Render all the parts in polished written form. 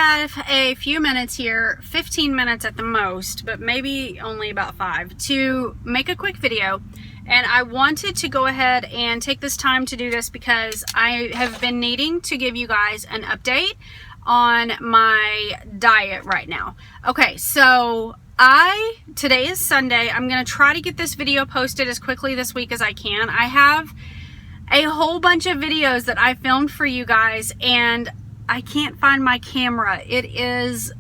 have a few minutes here, 15 minutes at the most, but maybe only about 5, to make a quick video. And I wanted to go ahead and take this time to do this because I have been needing to give you guys an update on my diet right now. Okay, so today is Sunday. I'm going to try to get this video posted as quickly this week as I can. I have a whole bunch of videos that I filmed for you guys, and I can't find my camera. It is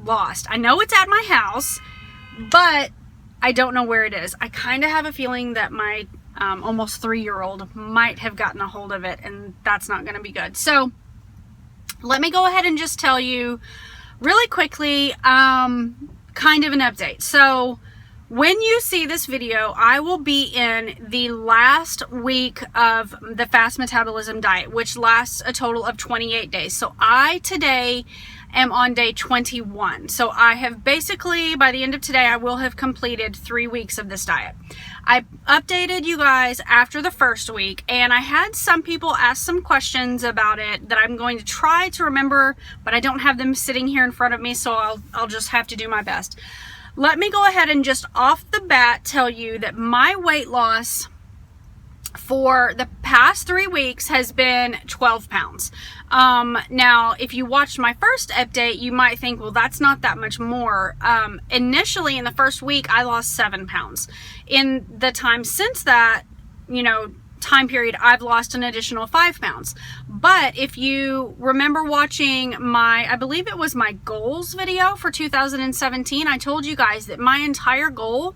lost. I know it's at my house, but I don't know where it is. I kind of have a feeling that my almost 3-year-old might have gotten a hold of it, and that's not going to be good. So let me go ahead and just tell you really quickly kind of an update. So when you see this video, I will be in the last week of the Fast Metabolism Diet, which lasts a total of 28 days. So I today am on day 21. So I have basically, by the end of today, I will have completed 3 weeks of this diet. I updated you guys after the first week, and I had some people ask some questions about it that I'm going to try to remember, but I don't have them sitting here in front of me, so I'll just have to do my best. Let me go ahead and just off the bat tell you that my weight loss for the past 3 weeks has been 12 pounds. Now, if you watched my first update, you might think, well, that's not that much more. Initially, in the first week, I lost 7 pounds. In the time since that, time period, I've lost an additional 5 pounds. But if you remember watching I believe it was my goals video for 2017, I told you guys that my entire goal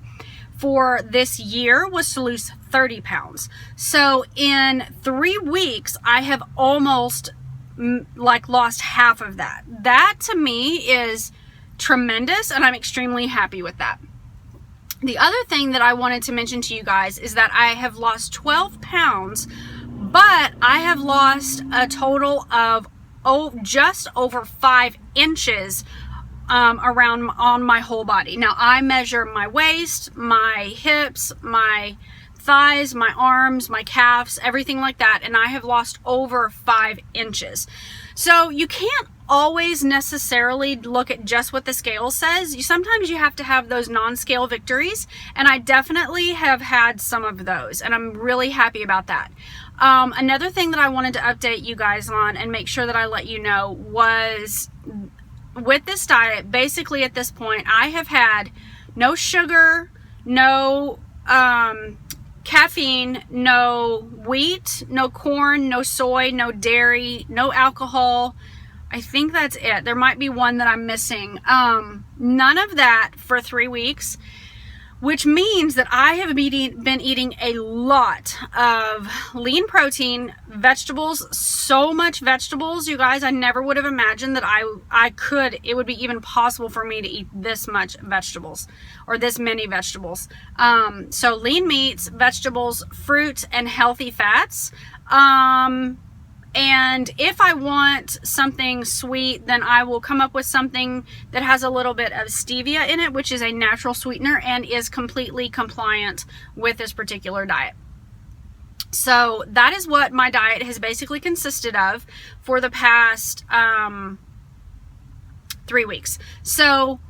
for this year was to lose 30 pounds. So in 3 weeks, I have almost lost half of that. That to me is tremendous, and I'm extremely happy with that. The other thing that I wanted to mention to you guys is that I have lost 12 pounds, but I have lost a total of just over 5 inches around on my whole body. Now, I measure my waist, my hips, my thighs, my arms, my calves, everything like that, and I have lost over 5 inches. So you can't always necessarily look at just what the scale says. Sometimes you have to have those non-scale victories, and I definitely have had some of those, and I'm really happy about that. Another thing that I wanted to update you guys on and make sure that I let you know was with this diet, basically at this point, I have had no sugar, no caffeine, no wheat, no corn, no soy, no dairy, no alcohol. I think that's it. There might be one that I'm missing. None of that for 3 weeks, which means that I have been eating a lot of lean protein, vegetables, so much vegetables. You guys, I never would have imagined that it would be even possible for me to eat this much vegetables or this many vegetables. So lean meats, vegetables, fruit, and healthy fats. And if I want something sweet, then I will come up with something that has a little bit of stevia in it, which is a natural sweetener and is completely compliant with this particular diet. So that is what my diet has basically consisted of for the past 3 weeks. So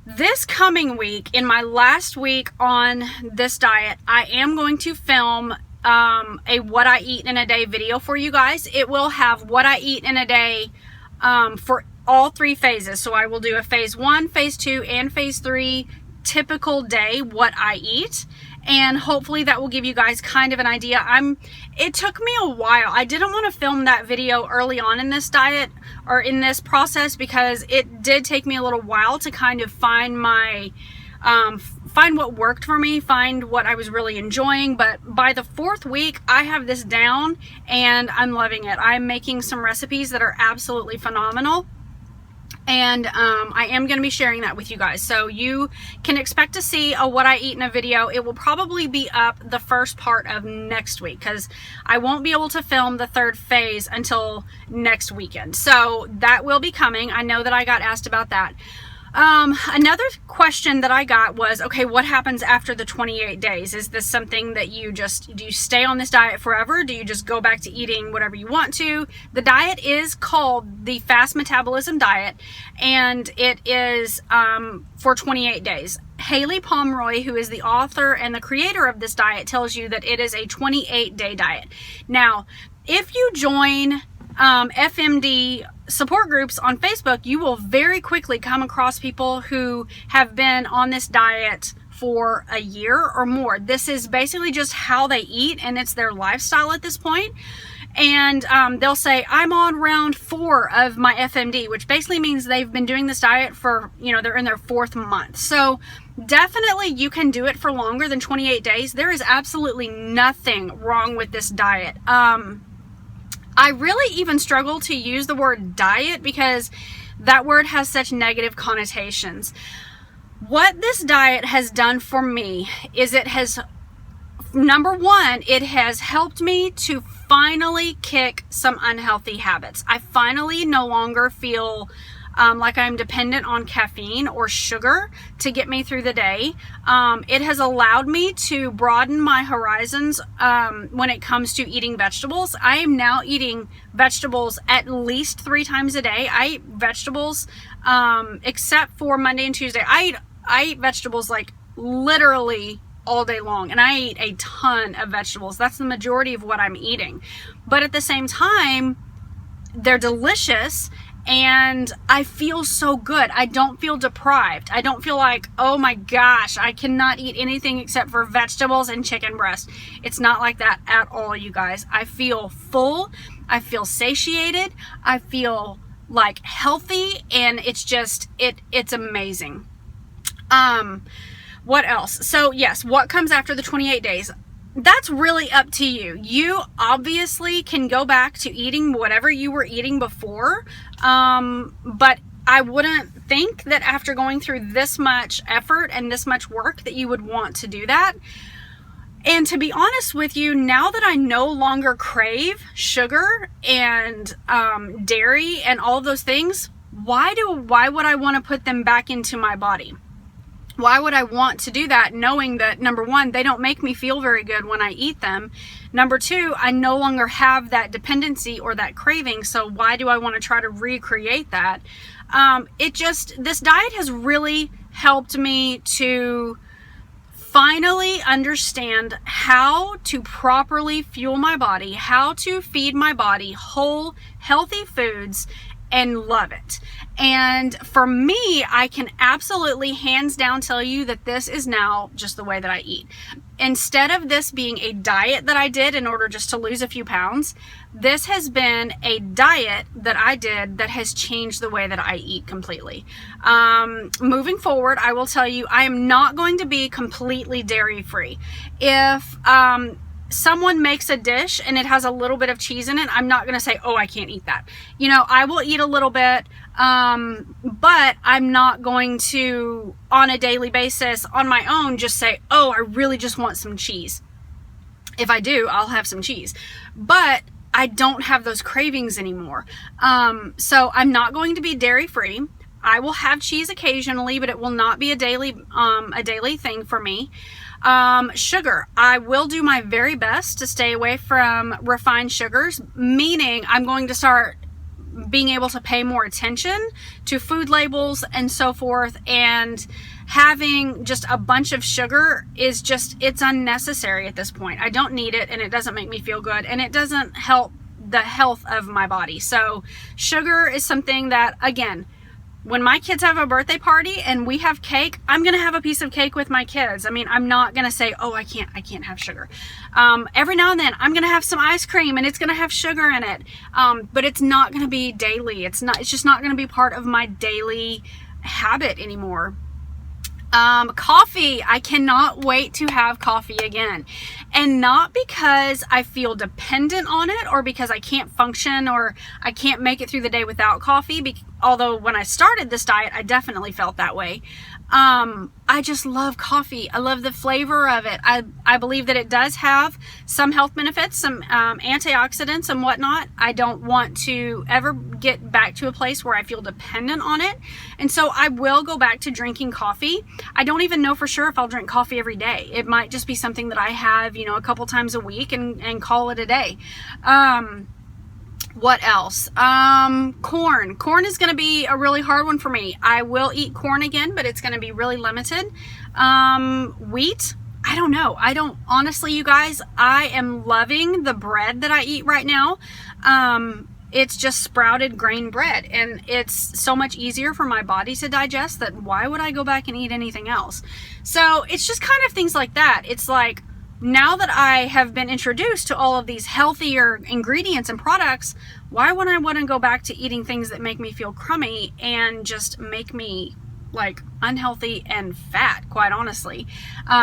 this coming week, in my last week on this diet, I am going to film a what I eat in a day video for you guys. It will have what I eat in a day for all 3 phases. So I will do a phase 1, phase 2, and phase 3 typical day, what I eat. And hopefully that will give you guys kind of an idea. It took me a while. I didn't want to film that video early on in this diet or in this process because it did take me a little while to kind of find find what worked for me, find what I was really enjoying. But by the 4th week, I have this down and I'm loving it. I'm making some recipes that are absolutely phenomenal. And I am going to be sharing that with you guys. So you can expect to see a what I eat in a video. It will probably be up the first part of next week because I won't be able to film the 3rd phase until next weekend. So that will be coming. I know that I got asked about that. Another question that I got was, okay, what happens after the 28 days? Is this something that do you stay on this diet forever? Do you just go back to eating whatever you want to? The diet is called the Fast Metabolism Diet, and it is for 28 days. Haley Pomeroy, who is the author and the creator of this diet, tells you that it is a 28-day diet. Now, if you join FMD support groups on Facebook, you will very quickly come across people who have been on this diet for a year or more. This is basically just how they eat, and it's their lifestyle at this point. And they'll say, I'm on round 4 of my FMD, which basically means they've been doing this diet for, they're in their 4th month. So definitely you can do it for longer than 28 days. There is absolutely nothing wrong with this diet. I really even struggle to use the word diet because that word has such negative connotations. What this diet has done for me is number one, it has helped me to finally kick some unhealthy habits. I finally no longer feel like I'm dependent on caffeine or sugar to get me through the day. It has allowed me to broaden my horizons when it comes to eating vegetables. I am now eating vegetables at least 3 times a day. I eat vegetables except for Monday and Tuesday. I eat vegetables like literally all day long, and I eat a ton of vegetables. That's the majority of what I'm eating. But at the same time, they're delicious, and I feel so good. I don't feel deprived. I don't feel like, oh my gosh, I cannot eat anything except for vegetables and chicken breast. It's not like that at all, you guys. I feel full. I feel satiated. I feel like healthy, and it's amazing. What else? So yes, what comes after the 28 days? That's really up to you. You obviously can go back to eating whatever you were eating before, but I wouldn't think that after going through this much effort and this much work that you would want to do that. And to be honest with you, now that I no longer crave sugar and dairy and all of those things, why would I want to put them back into my body? Why would I want to do that, knowing that, number one, they don't make me feel very good when I eat them? Number two, I no longer have that dependency or that craving, so why do I want to try to recreate that? This diet has really helped me to finally understand how to properly fuel my body, how to feed my body whole, healthy foods, and love it. And for me, I can absolutely hands down tell you that this is now just the way that I eat. Instead of this being a diet that I did in order just to lose a few pounds, this has been a diet that I did that has changed the way that I eat completely. Moving forward, I will tell you, I am not going to be completely dairy free. If someone makes a dish and it has a little bit of cheese in it, I'm not going to say, oh, I can't eat that. I will eat a little bit, but I'm not going to, on a daily basis, on my own, just say, oh, I really just want some cheese. If I do, I'll have some cheese. But I don't have those cravings anymore. So I'm not going to be dairy free. I will have cheese occasionally, but it will not be a daily thing for me. Sugar. I will do my very best to stay away from refined sugars, meaning I'm going to start being able to pay more attention to food labels and so forth, and having just a bunch of sugar it's unnecessary at this point. I don't need it, and it doesn't make me feel good, and it doesn't help the health of my body. So sugar is something that, again, when my kids have a birthday party and we have cake, I'm going to have a piece of cake with my kids. I mean, I'm not going to say, oh, I can't have sugar. Every now and then I'm going to have some ice cream and it's going to have sugar in it. But it's not going to be daily. It's just not going to be part of my daily habit anymore. Coffee. I cannot wait to have coffee again. And not because I feel dependent on it or because I can't function or I can't make it through the day without coffee. Although when I started this diet, I definitely felt that way. I just love coffee. I love the flavor of it. I believe that it does have some health benefits, some antioxidants and whatnot. I don't want to ever get back to a place where I feel dependent on it. And so I will go back to drinking coffee. I don't even know for sure if I'll drink coffee every day. It might just be something that I have, a couple times a week and call it a day. What else? Corn. Corn is going to be a really hard one for me. I will eat corn again, but it's going to be really limited. Wheat. I don't know. Honestly, you guys, I am loving the bread that I eat right now. It's just sprouted grain bread, and it's so much easier for my body to digest that why would I go back and eat anything else? So it's just kind of things like that. It's like, now that I have been introduced to all of these healthier ingredients and products, why would I want to go back to eating things that make me feel crummy and just make me like unhealthy and fat, quite honestly?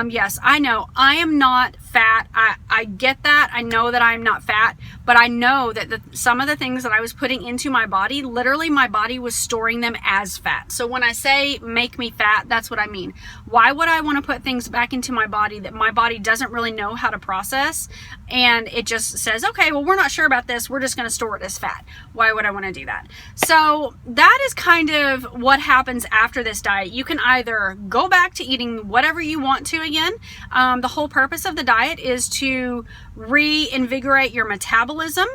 Yes, I know I am not fat. I get that. I know that I'm not fat, but I know that some of the things that I was putting into my body, literally my body was storing them as fat. So when I say make me fat, that's what I mean. Why would I want to put things back into my body that my body doesn't really know how to process? And it just says, okay, well, we're not sure about this. We're just going to store it as fat. Why would I want to do that? So that is kind of what happens after this diet. You can either go back to eating whatever you want to again. The whole purpose of the diet is to reinvigorate your metabolism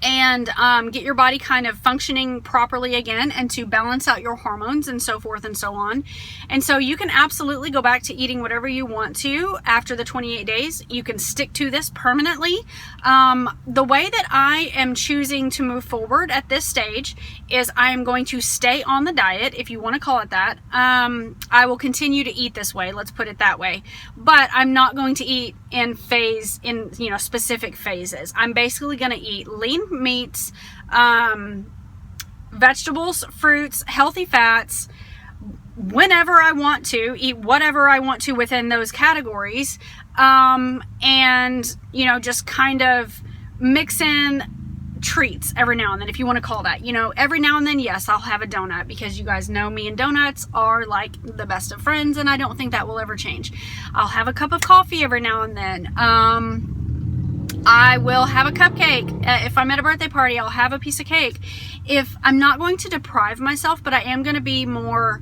and get your body kind of functioning properly again, and to balance out your hormones and so forth and so on. And so you can absolutely go back to eating whatever you want to after the 28 days. You can stick to this permanently. The way that I am choosing to move forward at this stage is I am going to stay on the diet, if you want to call it that. I will continue to eat this way, let's put it that way. But I'm not going to eat in specific phases. I'm basically going to eat lean meats, vegetables, fruits, healthy fats, whenever I want to, eat whatever I want to within those categories, and just kind of mix in treats every now and then, if you want to call that. Every now and then, yes, I'll have a donut, because you guys know me and donuts are like the best of friends, and I don't think that will ever change. I'll have a cup of coffee every now and then. I will have a cupcake. If I'm at a birthday party, I'll have a piece of cake. If I'm not going to deprive myself, but I am going to be more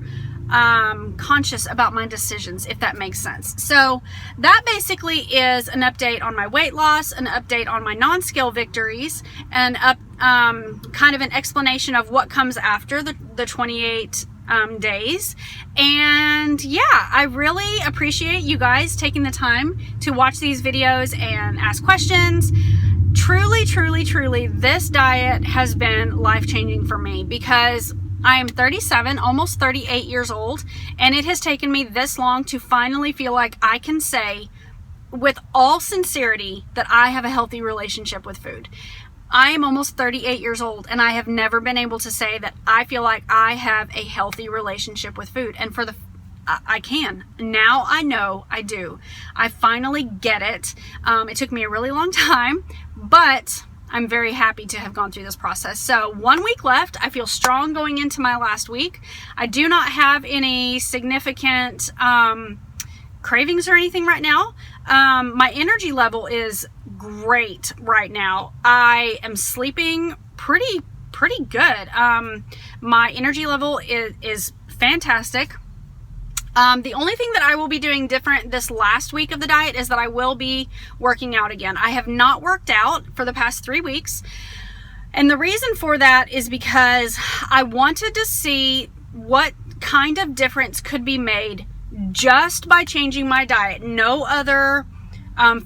conscious about my decisions, if that makes sense. So that basically is an update on my weight loss, an update on my non-scale victories, and kind of an explanation of what comes after the 28 days. And yeah, I really appreciate you guys taking the time to watch these videos and ask questions. Truly, truly, truly, this diet has been life-changing for me, because I am 37, almost 38 years old, and it has taken me this long to finally feel like I can say with all sincerity that I have a healthy relationship with food. I am almost 38 years old, and I have never been able to say that I feel like I have a healthy relationship with food. And I can. Now I know I do. I finally get it. It took me a really long time, but I'm very happy to have gone through this process. So 1 week left. I feel strong going into my last week. I do not have any significant cravings or anything right now. My energy level is great right now. I am sleeping pretty good. My energy level is fantastic. The only thing that I will be doing different this last week of the diet is that I will be working out again. I have not worked out for the past 3 weeks. And the reason for that is because I wanted to see what kind of difference could be made just by changing my diet. No other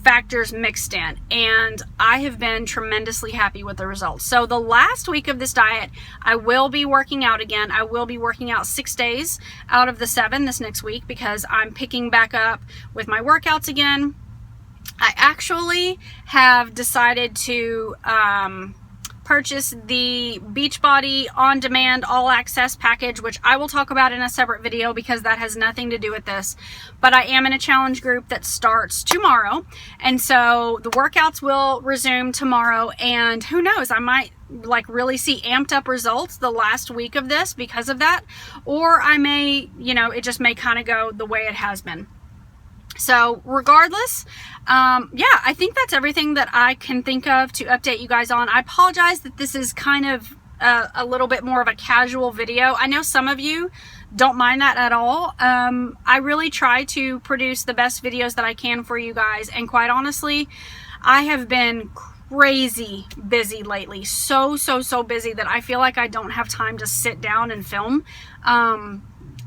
factors mixed in, and I have been tremendously happy with the results. So the last week of this diet, I will be working out again. I will be working out 6 days out of the 7 this next week, because I'm picking back up with my workouts again. I actually have decided to purchase the Beachbody On Demand All Access package, which I will talk about in a separate video because that has nothing to do with this. But I am in a challenge group that starts tomorrow, and so the workouts will resume tomorrow, and who knows, I might like really see amped up results the last week of this because of that, or I may, you know, it just may kind of go the way it has been. So regardless, yeah, I think that's everything that I can think of to update you guys on. I apologize that this is kind of a little bit more of a casual video. I know some of you don't mind that at all. I really try to produce the best videos that I can for you guys, and quite honestly, I have been crazy busy lately. So busy that I feel like I don't have time to sit down and film.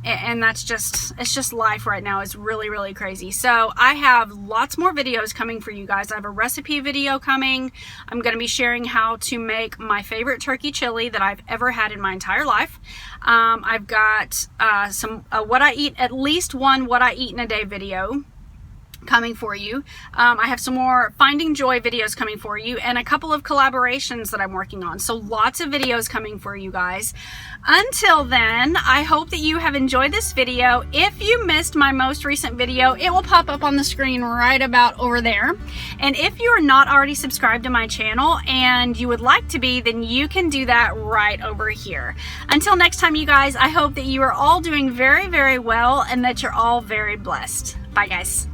And that's just, it's just life right now. It's really crazy. So I have lots more videos coming for you guys. I have a recipe video coming. I'm going to be sharing how to make my favorite turkey chili that I've ever had in my entire life. I've got some what I eat, at least one what I eat in a day video coming for you. I have some more finding joy videos coming for you, and a couple of collaborations that I'm working on. So lots of videos coming for you guys. Until then, I hope that you have enjoyed this video. If you missed my most recent video, it will pop up on the screen right about over there. And if you are not already subscribed to my channel and you would like to be, then you can do that right over here. Until next time, you guys, I hope that you are all doing very well and that you're all very blessed. Bye, guys.